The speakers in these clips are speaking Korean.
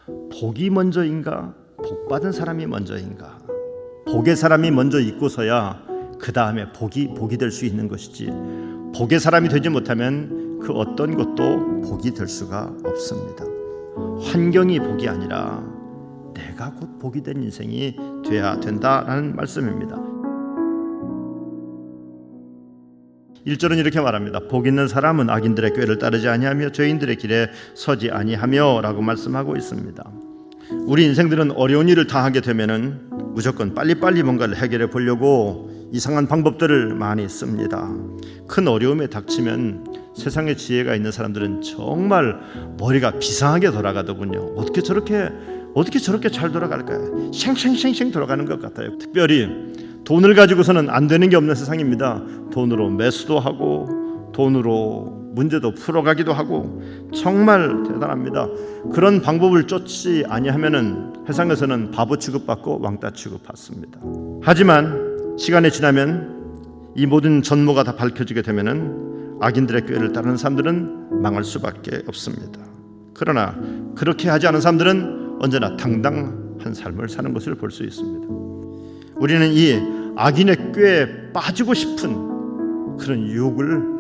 복이 먼저인가? 복 받은 사람이 먼저인가? 복의 사람이 먼저 있고서야 그 다음에 복이 될 수 있는 것이지, 복의 사람이 되지 못하면 그 어떤 것도 복이 될 수가 없습니다. 환경이 복이 아니라 내가 곧 복이 된 인생이 돼야 된다라는 말씀입니다. 1절은 이렇게 말합니다. 복 있는 사람은 악인들의 꾀를 따르지 아니하며 죄인들의 길에 서지 아니하며 라고 말씀하고 있습니다. 우리 인생들은 어려운 일을 당하게 되면은 무조건 빨리빨리 뭔가를 해결해 보려고 이상한 방법들을 많이 씁니다. 큰 어려움에 닥치면 세상에 지혜가 있는 사람들은 정말 머리가 비상하게 돌아가더군요. 어떻게 저렇게 잘 돌아갈까요? 쉥쉥쉥쉥 돌아가는 것 같아요. 특별히 돈을 가지고서는 안 되는 게 없는 세상입니다. 돈으로 매수도 하고 돈으로 문제도 풀어가기도 하고 정말 대단합니다. 그런 방법을 쫓지 아니하면은 세상에서는 바보 취급받고 왕따 취급받습니다. 하지만 시간이 지나면 이 모든 전모가 다 밝혀지게 되면은 악인들의 꾀를 따르는 사람들은 망할 수밖에 없습니다. 그러나 그렇게 하지 않은 사람들은 언제나 당당한 삶을 사는 것을 볼 수 있습니다. 우리는 이 악인의 꾀에 빠지고 싶은 그런 유혹을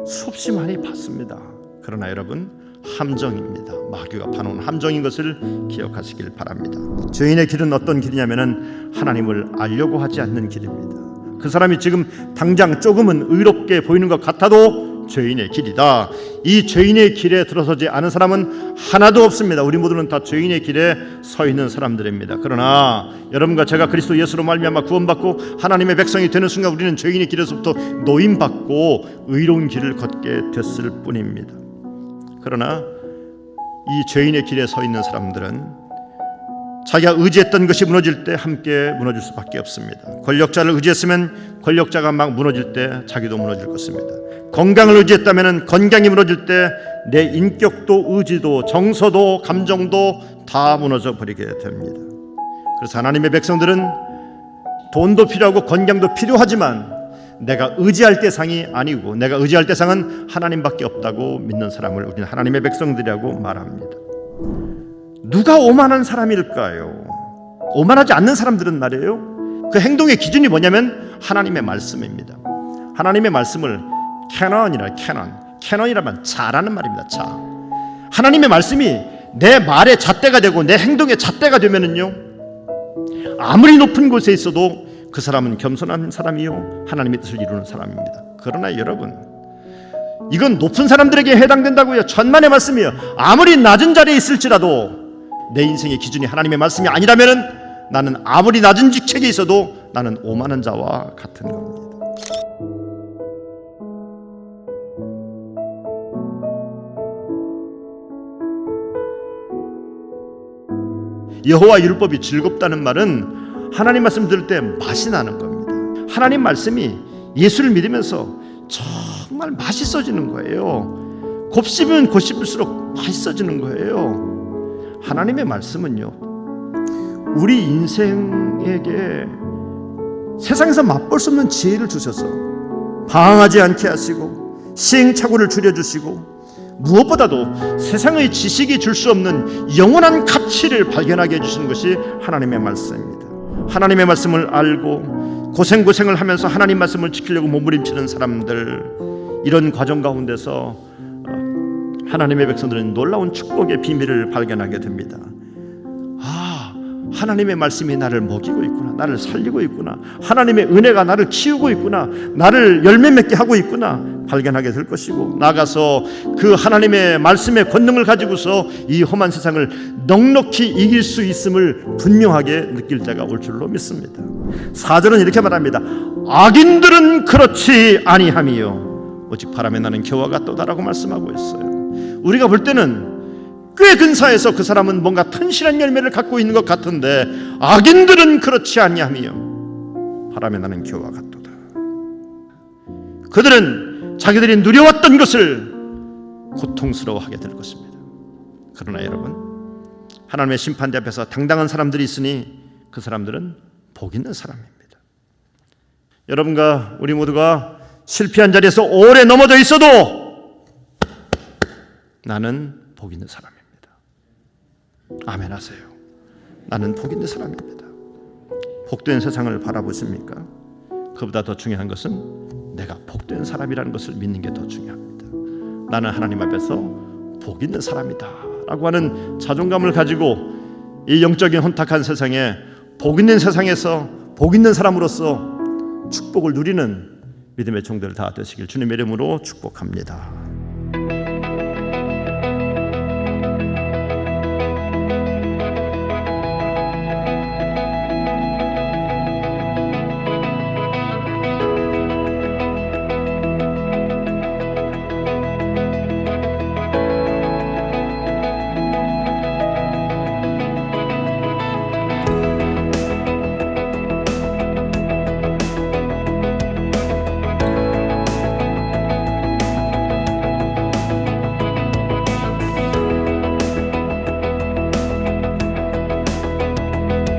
수없이 많이 받습니다. 그러나 여러분, 함정입니다. 마귀가 파놓은 함정인 것을 기억하시길 바랍니다. 죄인의 길은 어떤 길이냐면은 하나님을 알려고 하지 않는 길입니다. 그 사람이 지금 당장 조금은 의롭게 보이는 것 같아도 죄인의 길이다. 이 죄인의 길에 들어서지 않은 사람은 하나도 없습니다. 우리 모두는 다 죄인의 길에 서 있는 사람들입니다. 그러나 여러분과 제가 그리스도 예수로 말미암아 구원받고 하나님의 백성이 되는 순간 우리는 죄인의 길에서부터 노임받고 의로운 길을 걷게 됐을 뿐입니다. 그러나 이 죄인의 길에 서 있는 사람들은 자기가 의지했던 것이 무너질 때 함께 무너질 수밖에 없습니다. 권력자를 의지했으면 권력자가 막 무너질 때 자기도 무너질 것입니다. 건강을 의지했다면 건강이 무너질 때 내 인격도 의지도 정서도 감정도 다 무너져 버리게 됩니다. 그래서 하나님의 백성들은 돈도 필요하고 건강도 필요하지만 내가 의지할 대상이 아니고 내가 의지할 대상은 하나님밖에 없다고 믿는 사람을 우리는 하나님의 백성들이라고 말합니다. 누가 오만한 사람일까요? 오만하지 않는 사람들은 말이에요, 그 행동의 기준이 뭐냐면 하나님의 말씀입니다. 하나님의 말씀을 캐논이라면 자라는 말입니다. 자, 하나님의 말씀이 내 말의 잣대가 되고 내 행동의 잣대가 되면은요, 아무리 높은 곳에 있어도 그 사람은 겸손한 사람이요 하나님의 뜻을 이루는 사람입니다. 그러나 여러분, 이건 높은 사람들에게 해당된다고요. 천만의 말씀이요. 아무리 낮은 자리에 있을지라도 내 인생의 기준이 하나님의 말씀이 아니라면은 나는 아무리 낮은 직책에 있어도 나는 오만한 자와 같은 겁니다. 여호와 율법이 즐겁다는 말은 하나님 말씀 들을 때 맛이 나는 겁니다. 하나님 말씀이 예수를 믿으면서 정말 맛있어지는 거예요. 곱씹으면 곱씹을수록 맛있어지는 거예요. 하나님의 말씀은요, 우리 인생에게 세상에서 맛볼 수 없는 지혜를 주셔서 방황하지 않게 하시고 시행착오를 줄여주시고 무엇보다도 세상의 지식이 줄 수 없는 영원한 가치를 발견하게 해주시는 것이 하나님의 말씀입니다. 하나님의 말씀을 알고 고생을 하면서 하나님 말씀을 지키려고 몸부림치는 사람들, 이런 과정 가운데서 하나님의 백성들은 놀라운 축복의 비밀을 발견하게 됩니다. 하나님의 말씀이 나를 먹이고 있구나, 나를 살리고 있구나, 하나님의 은혜가 나를 키우고 있구나, 나를 열매 맺게 하고 있구나 발견하게 될 것이고, 나가서 그 하나님의 말씀의 권능을 가지고서 이 험한 세상을 넉넉히 이길 수 있음을 분명하게 느낄 때가 올 줄로 믿습니다. 4절은 이렇게 말합니다. 악인들은 그렇지 아니하며 오직 바람에 나는 겨와 같도다라고 말씀하고 있어요. 우리가 볼 때는 꽤 근사해서 그 사람은 뭔가 튼실한 열매를 갖고 있는 것 같은데, 악인들은 그렇지 아니하며 바람에 나는 겨와 같도다. 그들은 자기들이 누려왔던 것을 고통스러워하게 될 것입니다. 그러나 여러분, 하나님의 심판대 앞에서 당당한 사람들이 있으니 그 사람들은 복 있는 사람입니다. 여러분과 우리 모두가 실패한 자리에서 오래 넘어져 있어도 나는 복 있는 사람입니다. 아멘 하세요. 나는 복 있는 사람입니다. 복된 세상을 바라보십니까? 그보다 더 중요한 것은 내가 복된 사람이라는 것을 믿는 게 더 중요합니다. 나는 하나님 앞에서 복 있는 사람이다 라고 하는 자존감을 가지고 이 영적인 혼탁한 세상에 복 있는 세상에서 복 있는 사람으로서 축복을 누리는 믿음의 종들 다 되시길 주님의 이름으로 축복합니다.